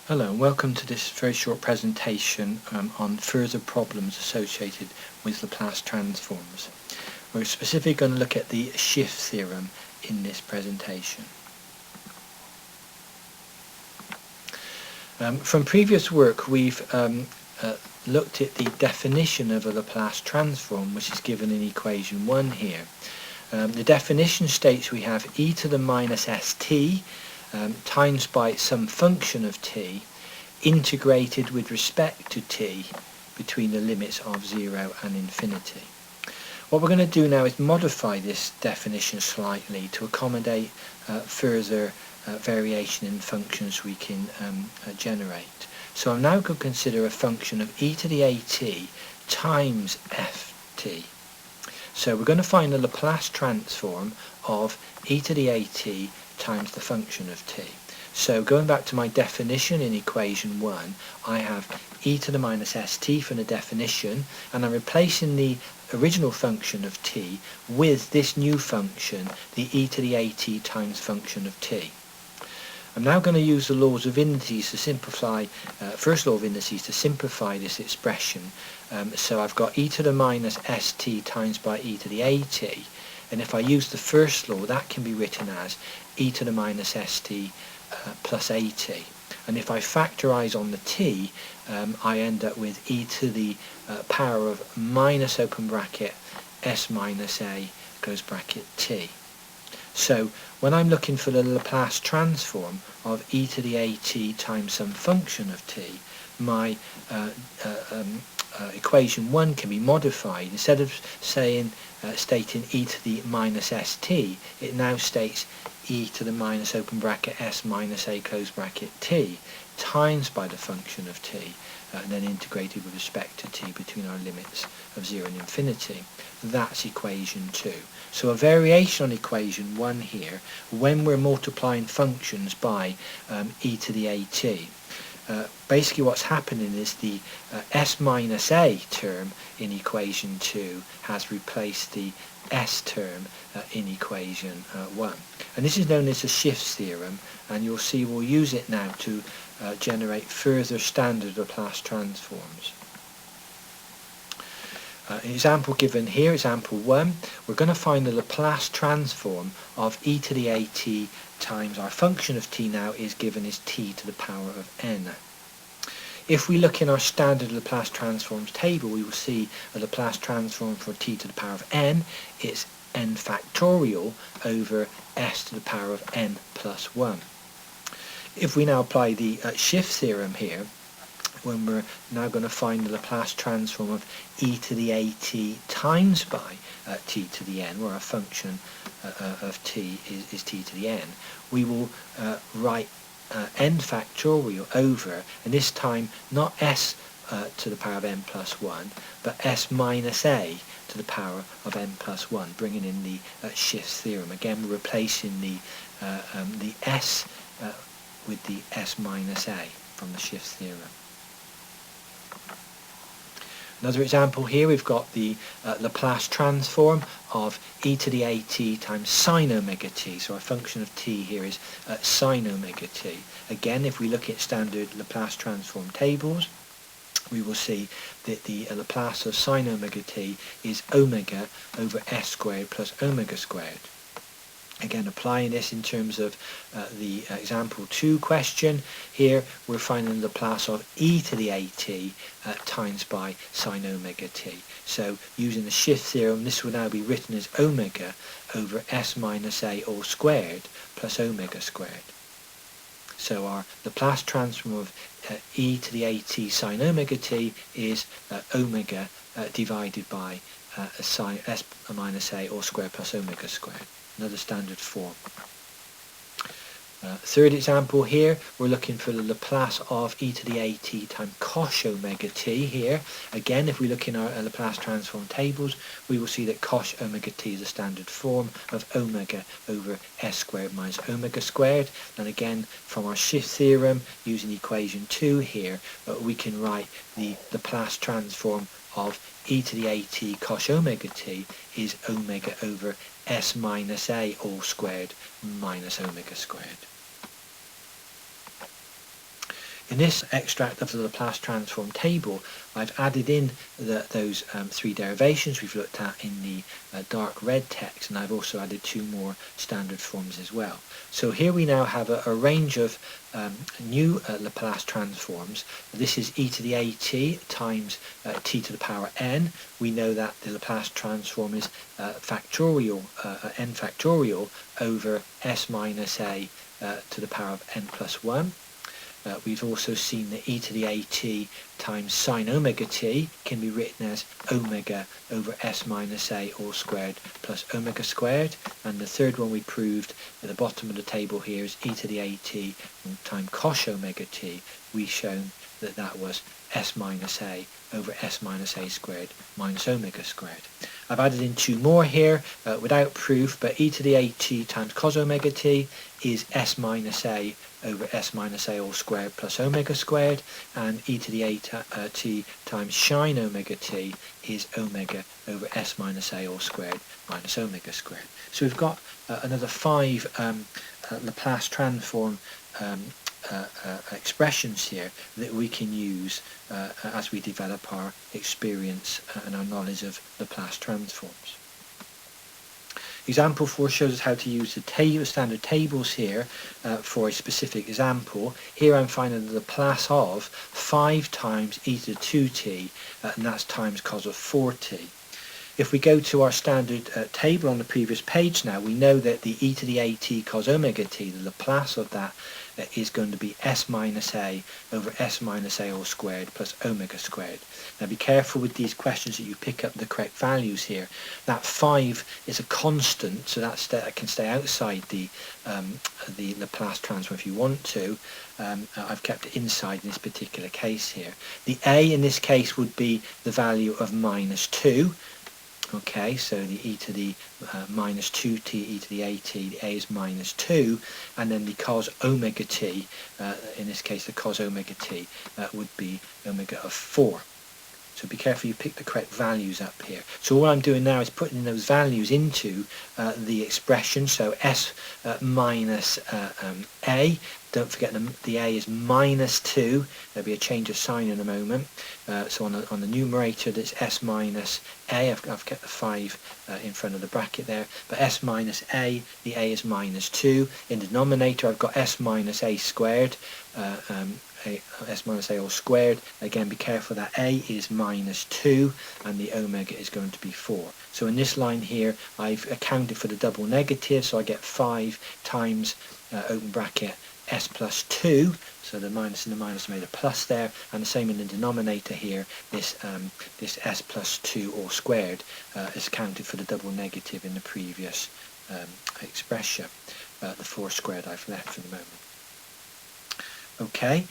Hello and welcome to this very short presentation on further problems associated with Laplace transforms. We're specifically going to look at the Shift Theorem in this presentation. From previous work we've looked at the definition of a Laplace transform, which is given in equation 1 here. The definition states we have e to the minus st times by some function of t integrated with respect to t between the limits of 0 and infinity. What we're going to do now is modify this definition slightly to accommodate further variation in functions we can generate. So I'm now going to consider a function of e to the at times ft. So we're going to find the Laplace transform of e to the at times the function of t. So going back to my definition in equation 1, I have e to the minus st from the definition, and I'm replacing the original function of t with this new function, the e to the at times function of t. I'm now going to use the laws of indices to simplify, first law of indices to simplify this expression. So I've got e to the minus st times by e to the at, and if I use the first law, that can be written as e to the minus st plus at. And if I factorise on the t, I end up with e to the power of minus open bracket s minus a close bracket t. So when I'm looking for the Laplace transform of e to the at times some function of t, my equation 1 can be modified. Instead of stating e to the minus st, it now states e to the minus open bracket s minus a close bracket t times by the function of t, and then integrated with respect to t between our limits of 0 and infinity. That's equation 2. So a variation on equation 1 here, when we're multiplying functions by e to the at. Basically what's happening is the s minus a term in equation 2 has replaced the s term in equation 1. And this is known as the Shift Theorem, and you'll see we'll use it now to generate further standard Laplace transforms. An example given here, example 1, we're going to find the Laplace transform of e to the at times our function of t now is given as t to the power of n. If we look in our standard Laplace transforms table, we will see a Laplace transform for t to the power of n. It's n factorial over s to the power of n plus 1. If we now apply the Shift Theorem here, when we're now going to find the Laplace transform of e to the at times by t to the n, where our function of t is t to the n, we will write n factorial over, and this time not s to the power of n plus 1, but s minus a to the power of n plus 1, bringing in the Shift Theorem. Again, we're replacing the s with the s minus a from the Shift Theorem. Another example here, we've got the Laplace transform of e to the at times sine omega t. So our function of t here is sine omega t. Again, if we look at standard Laplace transform tables, we will see that the Laplace of sine omega t is omega over s squared plus omega squared. Again, applying this in terms of the example 2 question, here we're finding the Laplace of e to the at times by sine omega t. So using the Shift Theorem, this will now be written as omega over s minus a all squared plus omega squared. So our Laplace transform of e to the at sine omega t is omega divided by sine s minus a all squared plus omega squared. Another standard form. Third example here, we're looking for the Laplace of e to the at times cos omega t here. Again, if we look in our Laplace transform tables, we will see that cos omega t is a standard form of omega over s squared minus omega squared. And again, from our Shift Theorem, using equation 2 here, we can write the Laplace transform of e to the at cos omega t is omega over s minus a all squared minus omega squared. In this extract of the Laplace transform table, I've added in those three derivations we've looked at in the dark red text, and I've also added two more standard forms as well. So here we now have a range of new Laplace transforms. This is e to the at times t to the power n. We know that the Laplace transform is factorial, n factorial over s minus a to the power of n plus 1. We've also seen that e to the at times sine omega t can be written as omega over s minus a all squared plus omega squared. And the third one we proved at the bottom of the table here is e to the at times cos omega t. We've shown that that was s minus a over s minus a squared minus omega squared. I've added in two more here without proof, but e to the at times cos omega t is s minus a over s minus a all squared plus omega squared, and e to the at times sine omega t is omega over s minus a all squared minus omega squared. So we've got another 5 Laplace transform expressions here that we can use as we develop our experience and our knowledge of Laplace transforms. Example 4 shows us how to use the standard tables here for a specific example. Here I'm finding the Laplace of 5 times e to the 2t, and that's times cos of 4t. If we go to our standard table on the previous page now, we know that the e to the at cos omega t, the Laplace of that is going to be s minus a over s minus a all squared plus omega squared. Now be careful with these questions that you pick up the correct values here. That 5 is a constant, so that can stay outside the Laplace transform if you want to. I've kept it inside in this particular case here. The a in this case would be the value of minus 2. Okay, so the e to the minus 2t, e to the at, the a is minus 2, and then the cos omega t, in this case the cos omega t, would be omega of 4. So be careful you pick the correct values up here. So all I'm doing now is putting those values into the expression, so s minus a. Don't forget the a is minus 2. There'll be a change of sign in a moment. So on the numerator that's s minus a. I've kept the 5 in front of the bracket there. But s minus a, the a is minus 2. In the denominator I've got s minus a squared. S minus a all squared. Again, be careful that a is minus 2 and the omega is going to be 4. So in this line here I've accounted for the double negative, so I get 5 times open bracket s plus 2, so the minus and the minus made a plus there, and the same in the denominator here, this s plus 2 all squared is accounted for the double negative in the previous expression. The 4 squared I've left for the moment. Okay,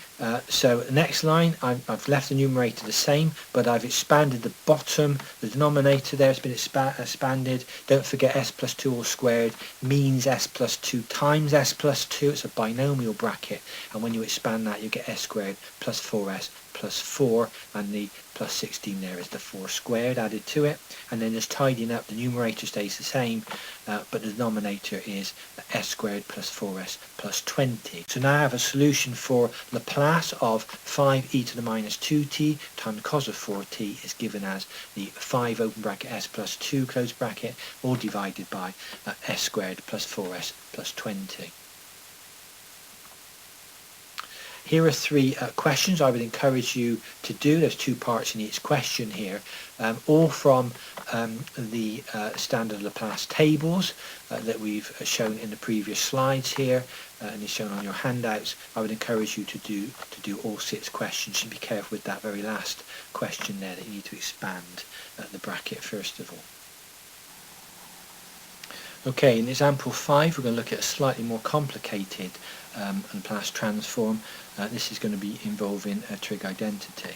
so next line, I've left the numerator the same, but I've expanded the bottom, the denominator there has been expanded. Don't forget s plus 2 all squared means s plus 2 times s plus 2. It's a binomial bracket, and when you expand that you get s squared plus 4s plus 4, and the plus 16 there is the 4 squared added to it. And then just tidying up, the numerator stays the same, but the denominator is s squared plus 4s plus 20. So now I have a solution for Laplace of 5e to the minus 2t times cos of 4t is given as the 5 open bracket s plus 2 close bracket, all divided by s squared plus 4s plus 20. Here are 3 questions I would encourage you to do. There's 2 parts in each question here, all from the standard Laplace tables that we've shown in the previous slides here, and is shown on your handouts. I would encourage you to do all 6 questions, and be careful with that very last question there that you need to expand the bracket first of all. Okay, in example 5 we're going to look at a slightly more complicated Laplace transform. This is going to be involving a trig identity.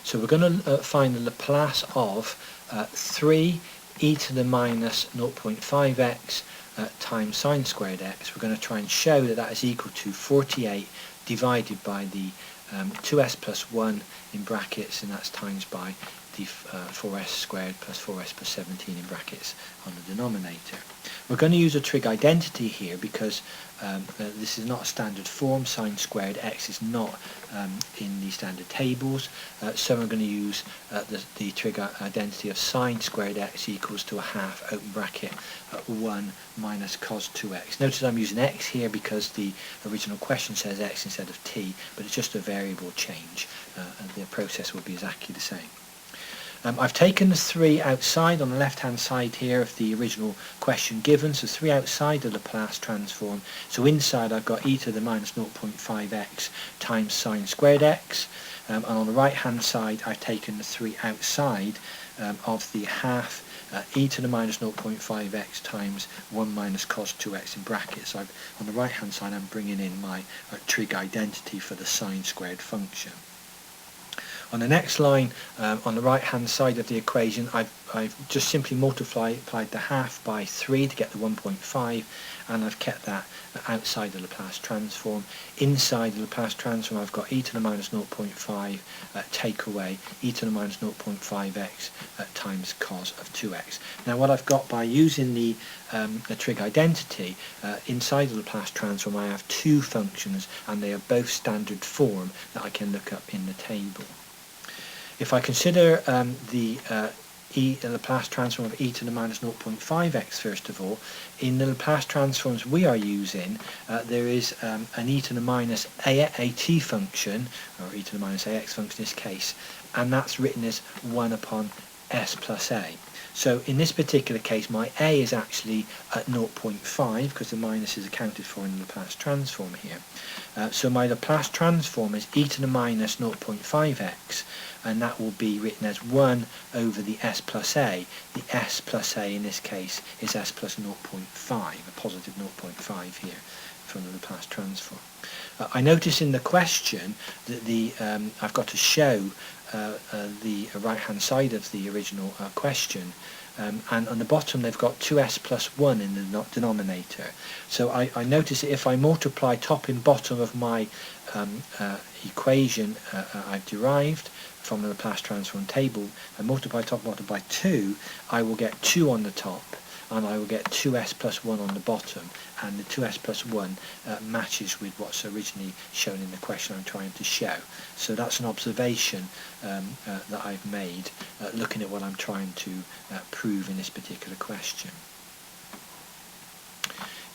So we're going to find the Laplace of 3 e to the minus 0.5x times sine squared x. We're going to try and show that that is equal to 48 divided by the 2s plus 1 in brackets, and that's times by the 4s squared plus 4s plus 17 in brackets on the denominator. We're going to use a trig identity here because this is not a standard form. Sine squared x is not in the standard tables, so we're going to use the trig identity of sine squared x equals to a half, open bracket, 1 minus cos 2x. Notice I'm using x here because the original question says x instead of t, but it's just a variable change, and the process will be exactly the same. I've taken the 3 outside on the left hand side here of the original question given, so 3 outside the Laplace transform. So inside I've got e to the minus 0.5x times sine squared x, and on the right hand side I've taken the 3 outside of the half e to the minus 0.5x times 1 minus cos 2x in brackets. So on the right hand side I'm bringing in my trig identity for the sine squared function. On the next line, on the right hand side of the equation, I've just simply multiplied the half by 3 to get the 1.5, and I've kept that outside the Laplace transform. Inside the Laplace transform I've got e to the minus 0.5 take away e to the minus 0.5x times cos of 2x. Now what I've got by using the trig identity, inside the Laplace transform I have 2 functions, and they are both standard form that I can look up in the table. If I consider the Laplace transform of e to the minus 0.5x first of all, in the Laplace transforms we are using, there is an e to the minus at function, or e to the minus ax function in this case, and that's written as 1 upon s plus a. So in this particular case my a is actually at 0.5 because the minus is accounted for in the Laplace transform here. So my Laplace transform is e to the minus 0.5x, and that will be written as 1 over the s plus a. The s plus a in this case is s plus 0.5, a positive 0.5 here from the Laplace transform. I notice in the question that I've got to show the right hand side of the original question, and on the bottom they've got 2s plus 1 in the denominator. So I notice that if I multiply top and bottom of my equation I've derived from the Laplace transform table, I multiply top and bottom by 2, I will get 2 on the top, and I will get 2s plus 1 on the bottom, and the 2s plus 1 matches with what's originally shown in the question I'm trying to show. So that's an observation that I've made looking at what I'm trying to prove in this particular question.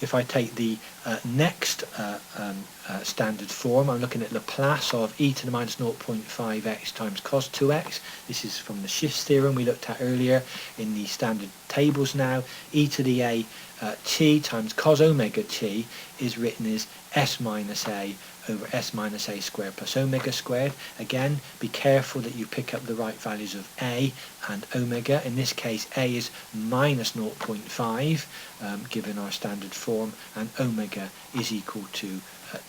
If I take the next standard form, I'm looking at Laplace of e to the minus 0.5x times cos 2x. This is from the Shift Theorem we looked at earlier in the standard tables now. E to the a t times cos omega t is written as s minus a over s minus a squared plus omega squared. Again, be careful that you pick up the right values of a and omega. In this case, a is minus 0.5 given our standard form, and omega is equal to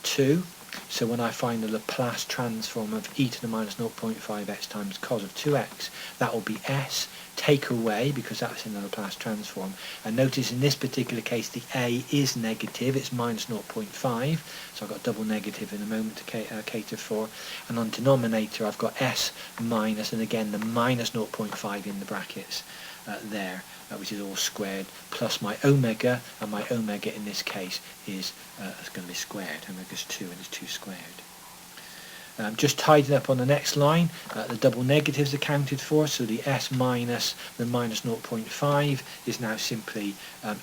2. So when I find the Laplace transform of e to the minus 0.5x times cos of 2x, that will be s, take away, because that's in the Laplace transform. And notice in this particular case the a is negative, it's minus 0.5, so I've got double negative in a moment to cater for. And on denominator I've got s minus, and again the minus 0.5 in the brackets there, which is all squared, plus my omega, and my omega in this case is going to be squared. Omega's 2 and it's 2 squared. Just tidying up on the next line, the double negatives accounted for, so the s minus the minus 0.5 is now simply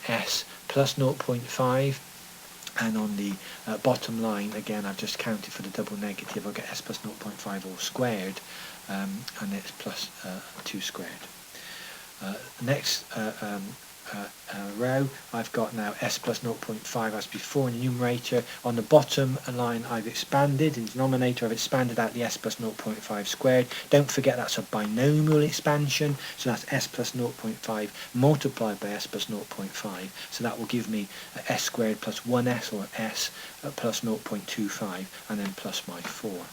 s plus 0.5, and on the bottom line again I've just counted for the double negative. I'll get s plus 0.5 all squared, and it's plus 2 squared. Next row I've got now s plus 0.5 as before in the numerator. On the bottom line I've expanded, in the denominator I've expanded out the s plus 0.5 squared. Don't forget that's a binomial expansion, so that's s plus 0.5 multiplied by s plus 0.5, so that will give me s squared plus 1s, or s plus 0.25, and then plus my 4.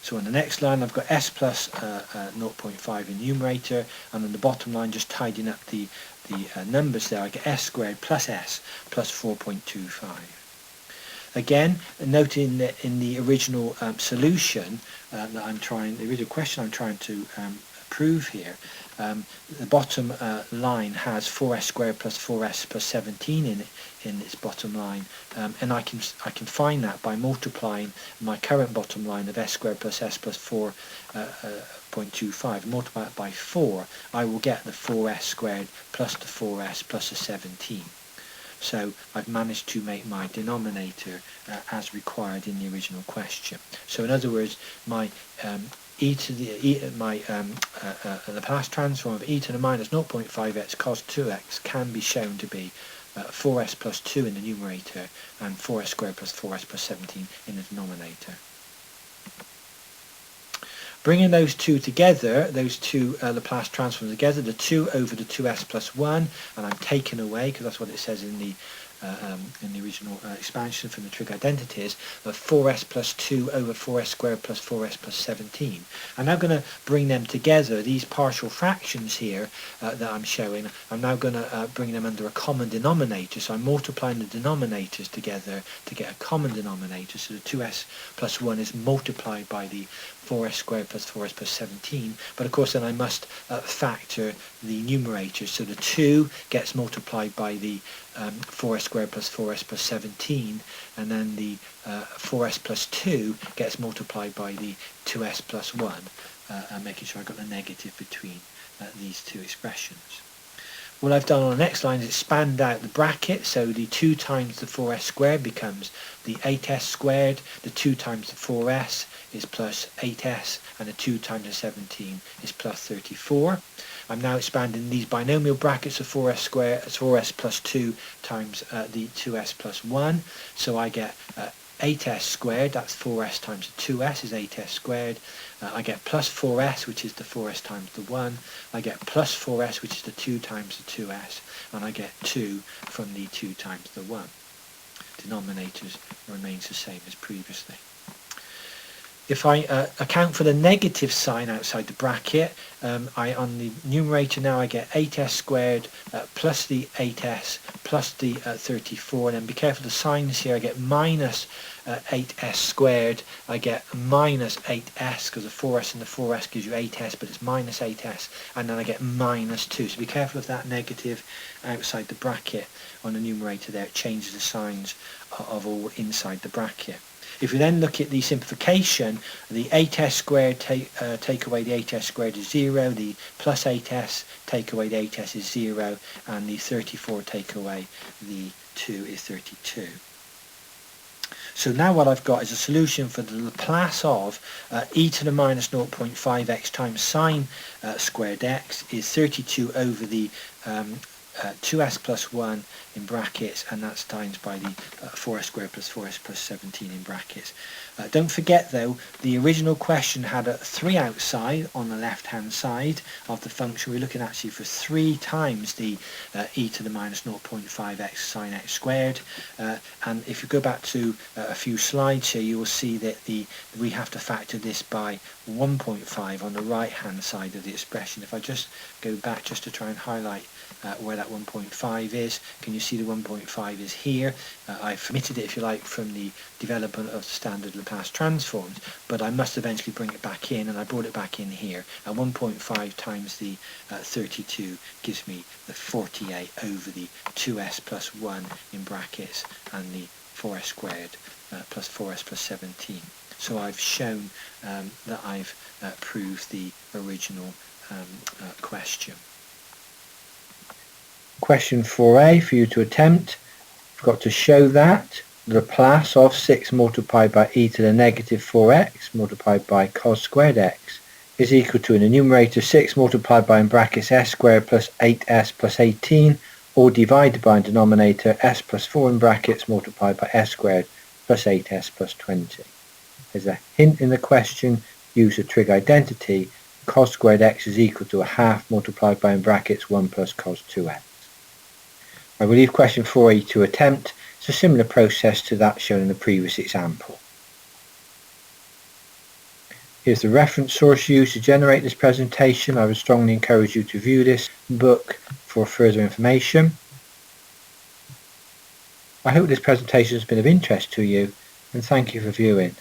So on the next line I've got s plus 0.5 in numerator, and on the bottom line, just tidying up the numbers there, I get s squared plus s plus 4.25. Again, noting that in the original solution that the original question I'm trying to prove here. The bottom line has 4s squared plus 4s plus 17 in its bottom line, and I can find that by multiplying my current bottom line of s squared plus s plus 4.25. Multiply it by 4, I will get the 4s squared plus the 4s plus the 17. So I've managed to make my denominator as required in the original question. So in other words, my Laplace transform of e to the minus 0.5x cos 2x can be shown to be 4s plus 2 in the numerator and 4s squared plus 4s plus 17 in the denominator. Bringing those two together, those two Laplace transforms together, the 2 over the 2s plus 1, and I'm taken away, because that's what it says in the original expansion from the trig identities, of 4s plus 2 over 4s squared plus 4s plus 17. I'm now going to bring them together, these partial fractions here that I'm showing, I'm now going to bring them under a common denominator, so I'm multiplying the denominators together to get a common denominator, so the 2s plus 1 is multiplied by the 4s squared plus 4s plus 17, but of course then I must factor the numerators, so the 2 gets multiplied by the 4s squared plus 4s plus 17, and then the 4s plus 2 gets multiplied by the 2s plus 1, making sure I've got a negative between these two expressions. What I've done on the next line is expand out the bracket, so the 2 times the 4s squared becomes the 8s squared, the 2 times the 4s is plus 8s, and the 2 times the 17 is plus 34. I'm now expanding these binomial brackets of 4s squared as 4s plus 2 times the 2s plus 1, so I get 8s squared, that's 4s times the 2s is 8s squared. I get plus 4s, which is the 4s times the 1. I get plus 4s, which is the 2 times the 2s, and I get 2 from the 2 times the 1. Denominators remains the same as previously. If I account for the negative sign outside the bracket, on the numerator now I get 8s squared plus the 8s plus the 34, and then be careful the signs here, I get minus 8s squared, I get minus 8s, because the 4s and the 4s gives you 8s, but it's minus 8s, and then I get minus 2. So be careful of that negative outside the bracket on the numerator there, it changes the signs of all inside the bracket. If we then look at the simplification, the 8s squared take away the 8s squared is 0, the plus 8s take away the 8s is 0, and the 34 take away the 2 is 32. So now what I've got is a solution for the Laplace of e to the minus 0.5x times sine squared x is 32 over the 2s plus 1 in brackets, and that's times by the 4s squared plus 4s plus 17 in brackets. Don't forget though, the original question had a 3 outside on the left hand side of the function. We're looking actually for 3 times the e to the minus 0.5x sine x squared, and if you go back to a few slides here, you will see that we have to factor this by 1.5 on the right hand side of the expression. If I just go back just to try and highlight where that 1.5 is, can you see the 1.5 is here? I've omitted it, if you like, from the development of standard Laplace transforms, but I must eventually bring it back in, and I brought it back in here, and 1.5 times the 32 gives me the 48 over the 2s plus 1 in brackets and the 4s squared plus 4s plus 17. So I've shown that I've proved the original question. Question 4a for you to attempt. You've got to show that the Laplace of 6 multiplied by e to the negative 4x multiplied by cos squared x is equal to, in the numerator, 6 multiplied by in brackets s squared plus 8s plus 18, or divided by in denominator s plus 4 in brackets multiplied by s squared plus 8s plus 20. There's a hint in the question, use a trig identity, cos squared x is equal to a half multiplied by in brackets 1 plus cos 2x. I will leave question 4a to attempt. It's a similar process to that shown in the previous example. Here's the reference source used to generate this presentation. I would strongly encourage you to view this book for further information. I hope this presentation has been of interest to you, and thank you for viewing.